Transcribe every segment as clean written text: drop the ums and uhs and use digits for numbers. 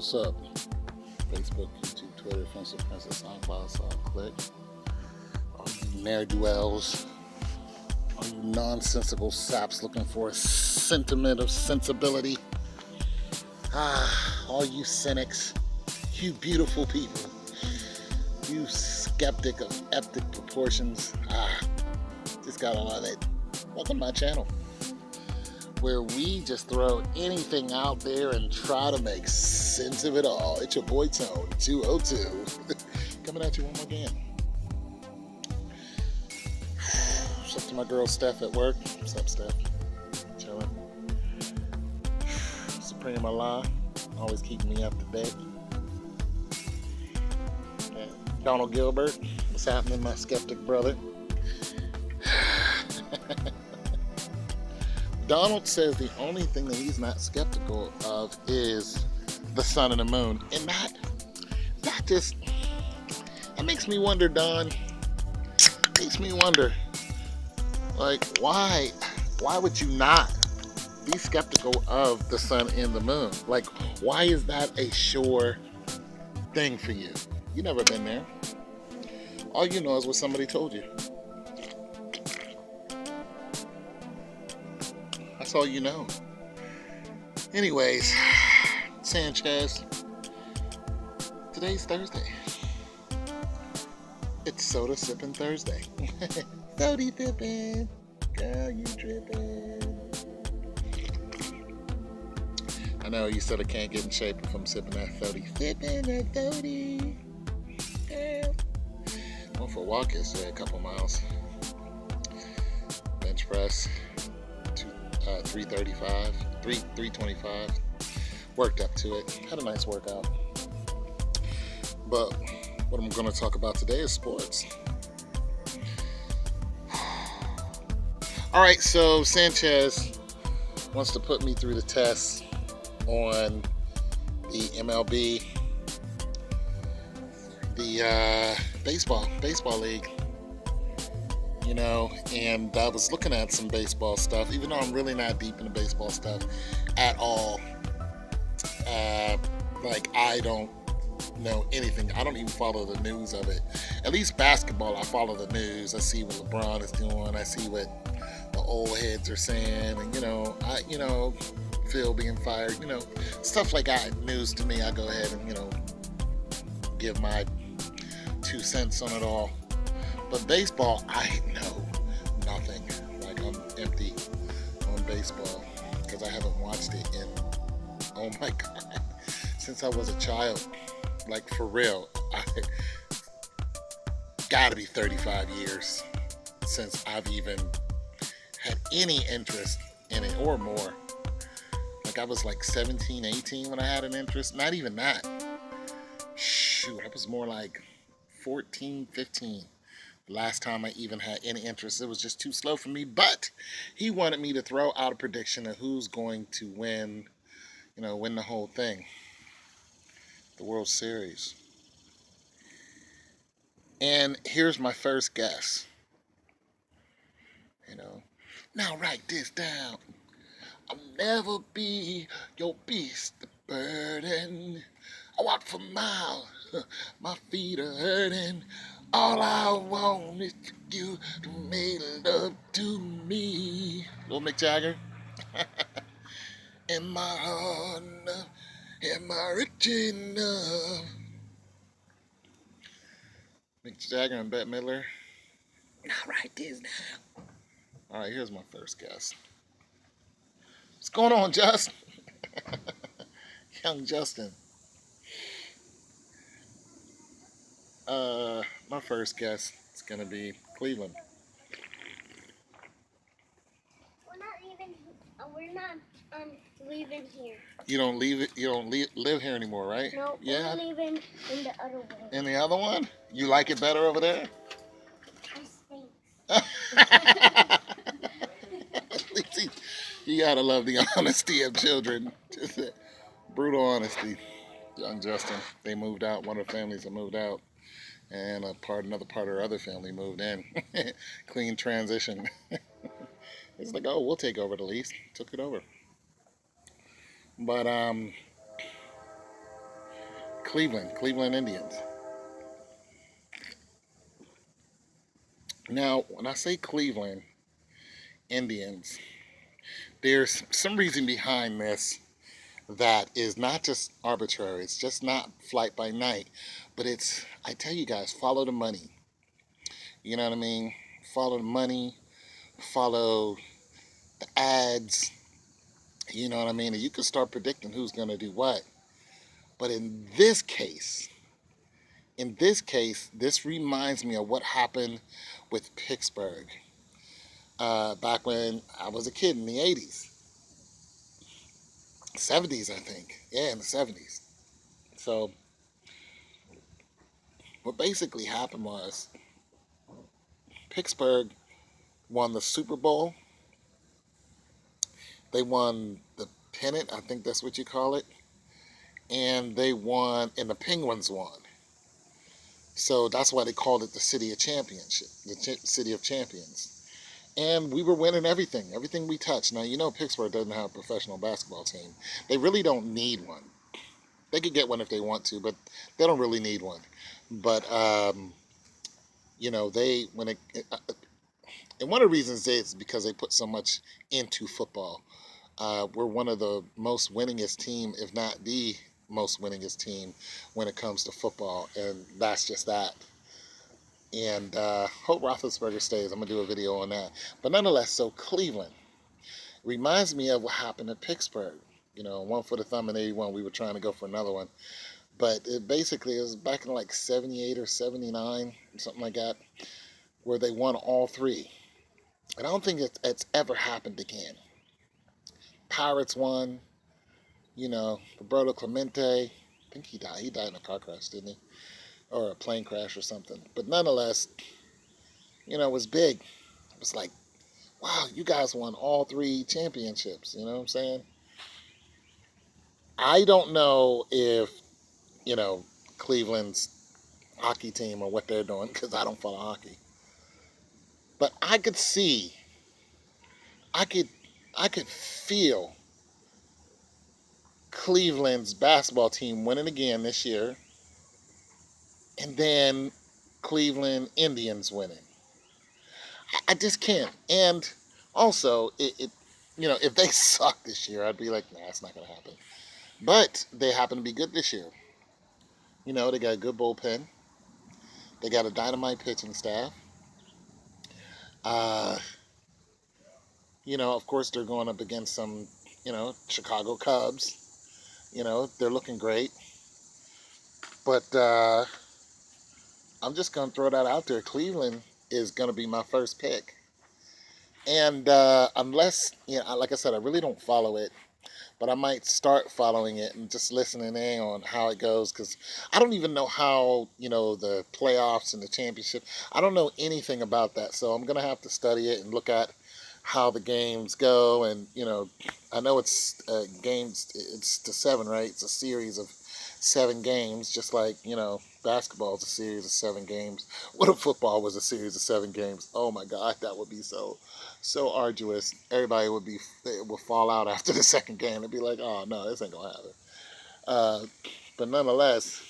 What's up? Facebook, YouTube, Twitter, Friendship, Princess, SoundCloud, Click. All you ne'er-do-wells, all you nonsensical saps looking for a sentiment of sensibility. All you cynics, you beautiful people, you skeptic of epic proportions. Just gotta love it. Welcome to my channel, where we just throw anything out there and try to make sense of it all. It's your boy Tone 202 coming at you one more again. What's up to my girl Steph at work? What's up, Steph? Chilling. Supreme Allah, always keeping me up to date. Yeah. Donald Gilbert, what's happening, my skeptic brother? Donald says the only thing that he's not skeptical of is the sun and the moon. And that makes me wonder, Don. Makes me wonder, like, why would you not be skeptical of the sun and the moon? Like, why is that a sure thing for you? You never been there. All you know is what somebody told you. That's all you know. Anyways, Sanchez, today's Thursday. It's soda sipping Thursday. Soda sipping, girl, you tripping. I know you said I can't get in shape if I'm sipping that soda. Sipping that soda, girl. Went for a walk yesterday, a couple miles. Bench press. 325, worked up to it, had a nice workout. But what I'm going to talk about today is sports. All right, so Sanchez wants to put me through the test on the MLB, the baseball league. You know, and I was looking at some baseball stuff, even though I'm really not deep into baseball stuff at all. Like, I don't know anything. I don't even follow the news of it. At least basketball, I follow the news. I see what LeBron is doing. I see what the old heads are saying, and Phil being fired. Stuff like that. News to me, I go ahead and give my 2 cents on it all. But baseball, I know nothing. Like, I'm empty on baseball because I haven't watched it in, oh my God, since I was a child. Like, for real, I gotta be 35 years since I've even had any interest in it or more. Like, I was like 17, 18 when I had an interest. Not even that. Shoot, I was more like 14, 15. Last time I even had any interest. It was just too slow for me. But he wanted me to throw out a prediction of who's going to win, win the whole thing. The World Series. And here's my first guess. Now write this down. I'll never be your beast of burden. I walk for miles. My feet are hurting. All I want is for you to make love to me. Little Mick Jagger. Am I hard enough? Am I rich enough? Mick Jagger and Bette Midler. Now write this down. All right, here's my first guess. What's going on, Justin? Young Justin. My first guess is going to be Cleveland. We're not leaving here. You don't live here anymore, right? No, yeah? We're leaving in the other one. In the other one? You like it better over there? I think. You gotta love the honesty of children. Just brutal honesty. Young Justin, they moved out. One of the families that moved out. And another part of her other family moved in. Clean transition. It's like, oh, we'll take over the lease. Took it over. But Cleveland Indians. Now, when I say Cleveland Indians, there's some reason behind this that is not just arbitrary. It's just not flight by night, but I tell you guys, follow the money. You know what I mean? Follow the money, follow the ads. You know what I mean? And you can start predicting who's going to do what. But this reminds me of what happened with Pittsburgh back when I was a kid in the 80s, 70s, I think. Yeah, in the 70s. So, what basically happened was Pittsburgh won the Super Bowl. They won the pennant, I think that's what you call it. And and the Penguins won. So that's why they called it the City of Championship, City of Champions. And we were winning everything we touched. Now, you know Pittsburgh doesn't have a professional basketball team. They really don't need one. They could get one if they want to, but they don't really need one. But, when and one of the reasons is because they put so much into football. We're one of the most winningest team, if not the most winningest team when it comes to football, and that's just that. And hope Roethlisberger stays. I'm gonna do a video on that. But nonetheless, so Cleveland reminds me of what happened in Pittsburgh. One for the thumb in '81. We were trying to go for another one, but it was back in like '78 or '79, something like that, where they won all three. And I don't think it's ever happened again. Pirates won. Roberto Clemente. I think he died. He died in a car crash, didn't he? Or a plane crash or something. But nonetheless, it was big. It was like, wow, you guys won all three championships. You know what I'm saying? I don't know if, Cleveland's hockey team or what they're doing because I don't follow hockey. But I could see, I could feel Cleveland's basketball team winning again this year, and then Cleveland Indians winning. I just can't. And also, if they suck this year, I'd be like, nah, it's not going to happen. But they happen to be good this year. They got a good bullpen. They got a dynamite pitching staff. Uh, of course, they're going up against some, Chicago Cubs. They're looking great. But I'm just going to throw that out there. Cleveland is going to be my first pick. And unless, like I said, I really don't follow it, but I might start following it and just listening in on how it goes, because I don't even know how, the playoffs and the championship, I don't know anything about that. So I'm going to have to study it and look at how the games go. And, I know it's games, it's to seven, right? It's a series of 7 games, just like, basketball is a series of 7 games. What if football was a series of 7 games? Oh my God, that would be so arduous. Everybody would fall out after the second game. They'd be like, oh no, this ain't gonna happen. But nonetheless,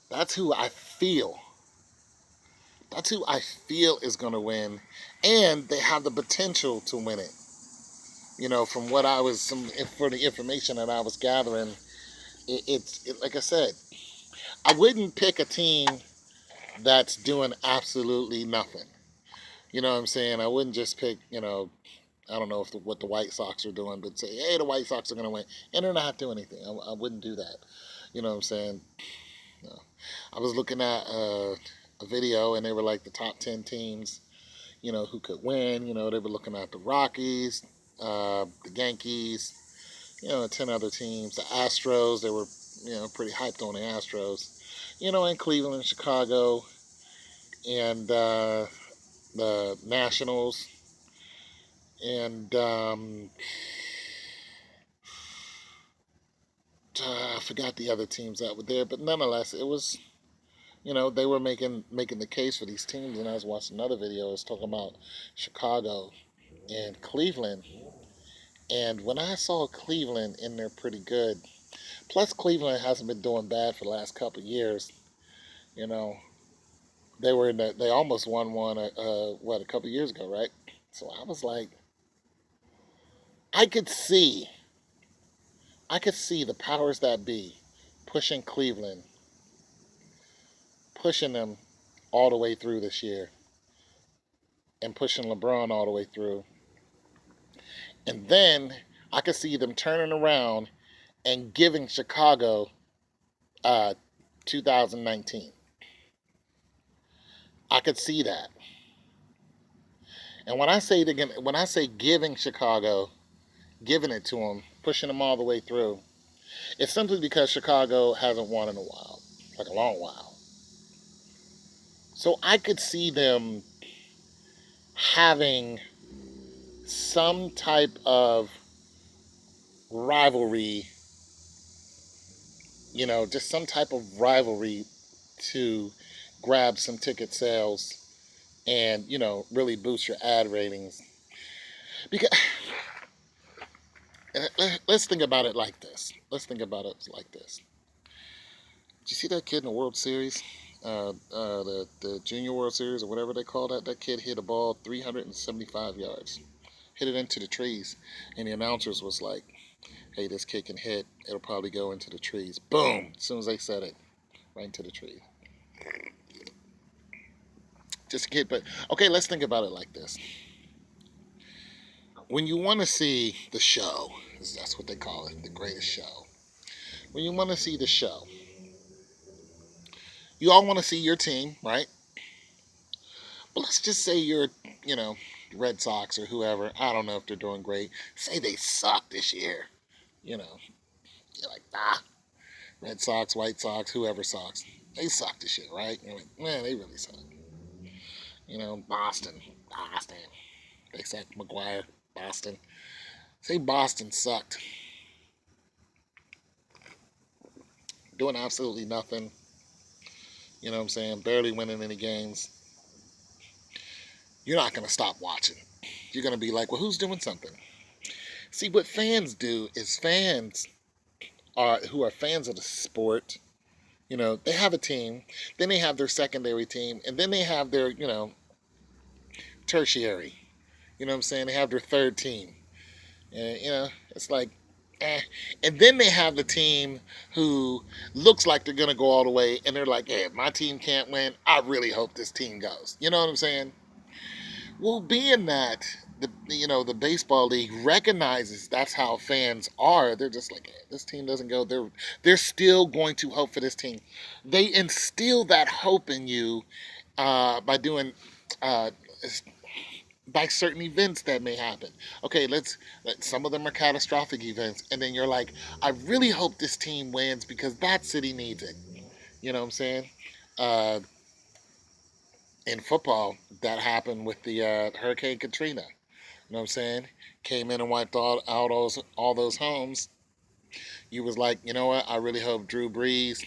that's who I feel. That's who I feel is gonna win, and they have the potential to win it. From what for the information that I was gathering, it's like I said, I wouldn't pick a team that's doing absolutely nothing. You know what I'm saying? I wouldn't just pick, I don't know what the White Sox are doing, but say, hey, the White Sox are going to win. And they're not doing anything. I wouldn't do that. You know what I'm saying? No. I was looking at a video, and they were like the top 10 teams, who could win. They were looking at the Rockies, the Yankees, 10 other teams. The Astros, they were, pretty hyped on the Astros. And Cleveland, Chicago, and the Nationals, and I forgot the other teams that were there, but nonetheless, it was, they were making the case for these teams. And I was watching another video, it was talking about Chicago and Cleveland. And when I saw Cleveland in there pretty good, Plus, Cleveland hasn't been doing bad for the last couple of years. You know, they were in they almost won one. What, a couple of years ago, right? So I was like, I could see, I could see the powers that be pushing Cleveland, pushing them all the way through this year, and pushing LeBron all the way through. And then I could see them turning around and giving Chicago uh, 2019. I could see that. And when I say giving Chicago, giving it to them, pushing them all the way through, it's simply because Chicago hasn't won in a while, like a long while. So I could see them having some type of rivalry, just some type of rivalry to grab some ticket sales and, really boost your ad ratings. Because let's think about it like this. Did you see that kid in the World Series? The Junior World Series or whatever they call that? That kid hit a ball 375 yards. Hit it into the trees. And the announcers was like, hey, this kid can hit. It'll probably go into the trees. Boom! As soon as they said it, right into the tree. Just a kid, but okay, let's think about it like this. When you want to see the show, that's what they call it, the greatest show. When you want to see the show, you all want to see your team, right? But let's just say you're, Red Sox or whoever. I don't know if they're doing great. Say they suck this year. You're like, Red Sox, White Sox, whoever Sox. They suck this year, right? You're like, man, they really suck. Boston. They sacked McGuire. Boston. Say Boston sucked. Doing absolutely nothing. You know what I'm saying? Barely winning any games. You're not going to stop watching. You're going to be like, well, who's doing something? See, what fans do is who are fans of the sport, they have a team, then they have their secondary team, and then they have their, tertiary. You know what I'm saying? They have their third team. And, it's like, eh. And then they have the team who looks like they're going to go all the way, and they're like, hey, if my team can't win, I really hope this team goes. You know what I'm saying? Well, being that the baseball league recognizes that's how fans are, they're just like, hey, this team doesn't go. They're still going to hope for this team. They instill that hope in you by doing uh, by certain events that may happen. Okay, some of them are catastrophic events, and then you're like, I really hope this team wins because that city needs it. You know what I'm saying? Uh, in football, that happened with the Hurricane Katrina. You know what I'm saying? Came in and wiped out all those homes. You was like, you know what? I really hope Drew Brees,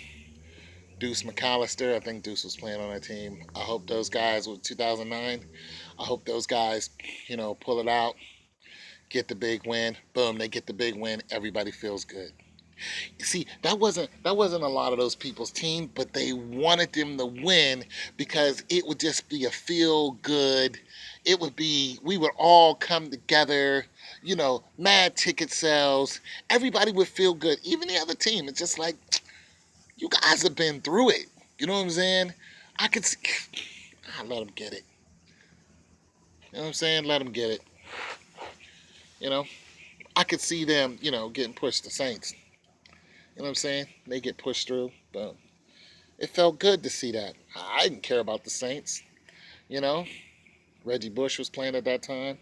Deuce McAllister, I think Deuce was playing on that team. I hope those guys with 2009. I hope those guys, pull it out, get the big win. Boom, they get the big win. Everybody feels good. See, that wasn't a lot of those people's team, but they wanted them to win because it would just be a feel good. It would be, we would all come together, mad ticket sales. Everybody would feel good. Even the other team. It's just like, you guys have been through it. You know what I'm saying? I let them get it. You know what I'm saying? Let them get it. I could see them, getting pushed, the Saints. You know what I'm saying? They get pushed through. Boom. It felt good to see that. I didn't care about the Saints. Reggie Bush was playing at that time.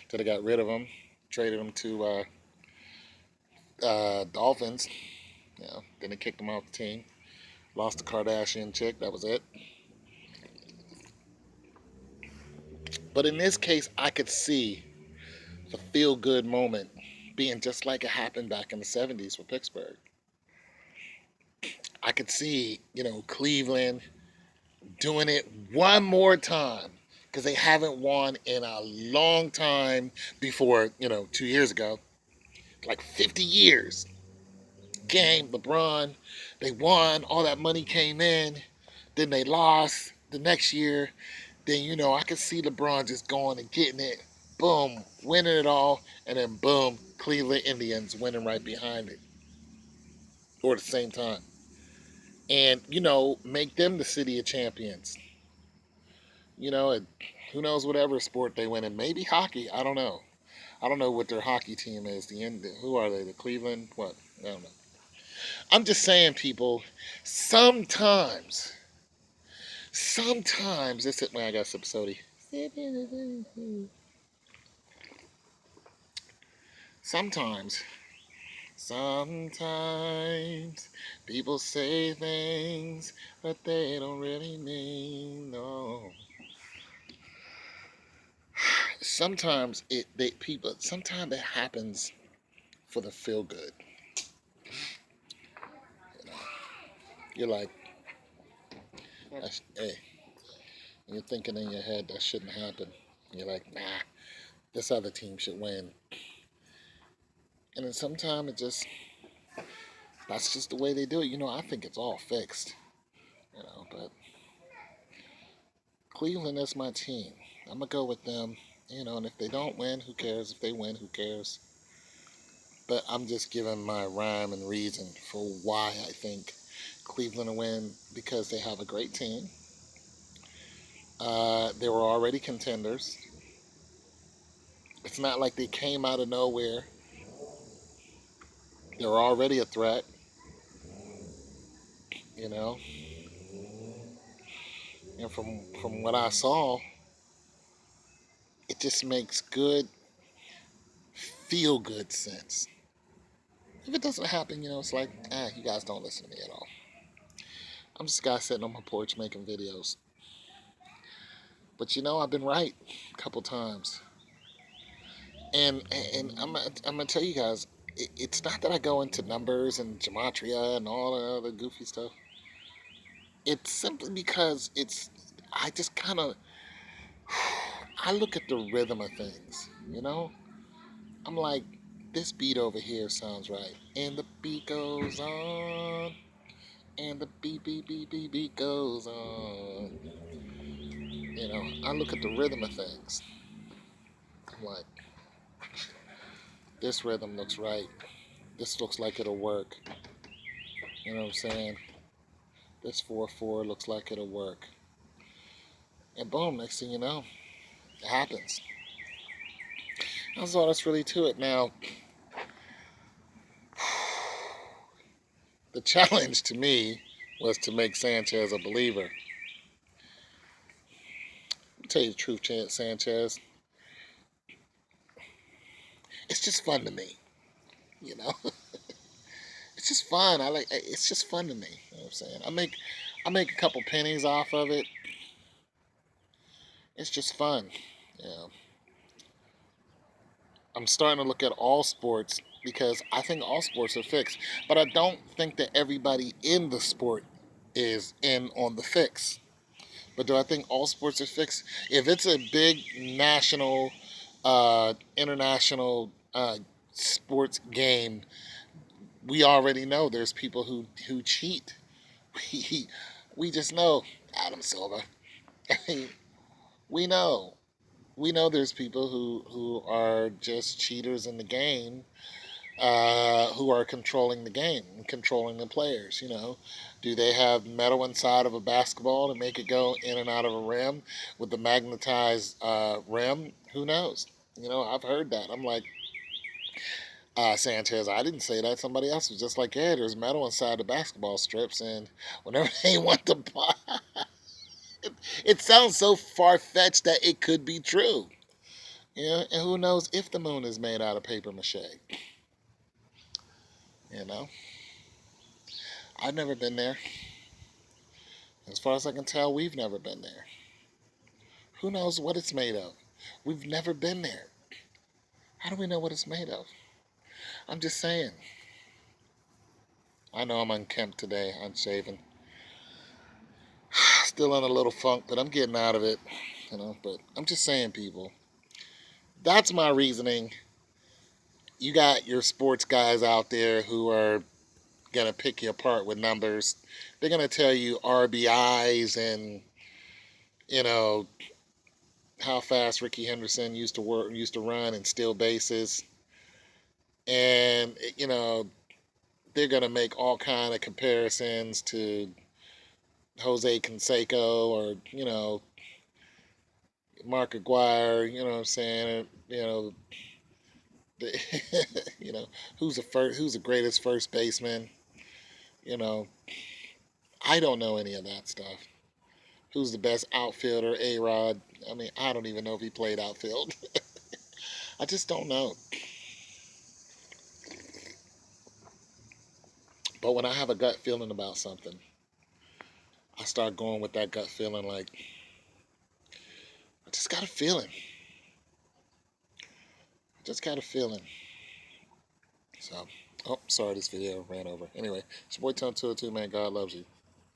Till they got rid of him. Traded him to Dolphins. Then they kicked him off the team. Lost the Kardashian chick. That was it. But in this case, I could see the feel-good moment being just like it happened back in the 70s for Pittsburgh. I could see, Cleveland doing it one more time because they haven't won in a long time before, 2 years ago, like 50 years. game, LeBron, they won, all that money came in, then they lost the next year. Then, I could see LeBron just going and getting it, boom, winning it all, and then boom, Cleveland Indians winning right behind it, or at the same time. And, make them the city of champions. And who knows whatever sport they win in. Maybe hockey. I don't know. I don't know what their hockey team is. Who are they? The Cleveland? What? I don't know. I'm just saying, people, sometimes, this is when I got some soda. Sometimes, sometimes people say things that they don't really mean. No. Sometimes it happens for the feel good. You know, you're like, hey, you're thinking in your head that shouldn't happen. You're like, nah, this other team should win. And then sometimes that's just the way they do it. I think it's all fixed. But Cleveland is my team. I'm gonna go with them. And if they don't win, who cares? If they win, who cares? But I'm just giving my rhyme and reason for why I think Cleveland will win, because they have a great team. They were already contenders. It's not like they came out of nowhere. They were already a threat, you know. And from what I saw, it just makes good, feel good sense. If it doesn't happen, it's like, you guys don't listen to me at all. I'm just a guy sitting on my porch making videos. But I've been right a couple times. And I'm gonna tell you guys, it's not that I go into numbers and gematria and all the other goofy stuff. It's simply because I just kind of, I look at the rhythm of things. I'm like, this beat over here sounds right, and the beat goes on, and the beat goes on. I look at the rhythm of things. I'm like, this rhythm looks right. This looks like it'll work. You know what I'm saying? This 4/4 looks like it'll work. And boom, next thing you know, it happens. That's all that's really to it. Now, the challenge to me was to make Sanchez a believer. I'll tell you the truth, Sanchez. It's just fun to me. You know, it's just fun. It's just fun to me. You know what I'm saying? I make a couple pennies off of it. It's just fun. Yeah. I'm starting to look at all sports because I think all sports are fixed. But I don't think that everybody in the sport is in on the fix. But do I think all sports are fixed? If it's a big national, international sports game, we already know there's people who cheat. We, we just know. Adam Silver. we know. We know there's people who are just cheaters in the game, who are controlling the game, controlling the players. Do they have metal inside of a basketball to make it go in and out of a rim with the magnetized rim? Who knows? I've heard that. I'm like, Sanchez, I didn't say that. Somebody else was just like, yeah, there's metal inside the basketball strips, and whenever they want to buy, it sounds so far fetched that it could be true. And who knows if the moon is made out of paper mache? You know, I've never been there. As far as I can tell, we've never been there. Who knows what it's made of? We've never been there. How do we know what it's made of? I'm just saying. I know I'm unkempt today, unshaven. Still in a little funk, but I'm getting out of it. But I'm just saying, people. That's my reasoning. You got your sports guys out there who are gonna pick you apart with numbers. They're gonna tell you RBIs and you know how fast Ricky Henderson used to run and steal bases, and they're gonna make all kind of comparisons to Jose Canseco or Mark Aguirre. You know what I'm saying? The, who's the greatest first baseman? You know, I don't know any of that stuff. Who's the best outfielder? A Rod. I mean, I don't even know if he played outfield. I just don't know. But when I have a gut feeling about something, I start going with that gut feeling. Like I just got a feeling. I just got a feeling. So, oh, sorry, this video ran over. Anyway, it's your boy Tom 202, man. God loves you.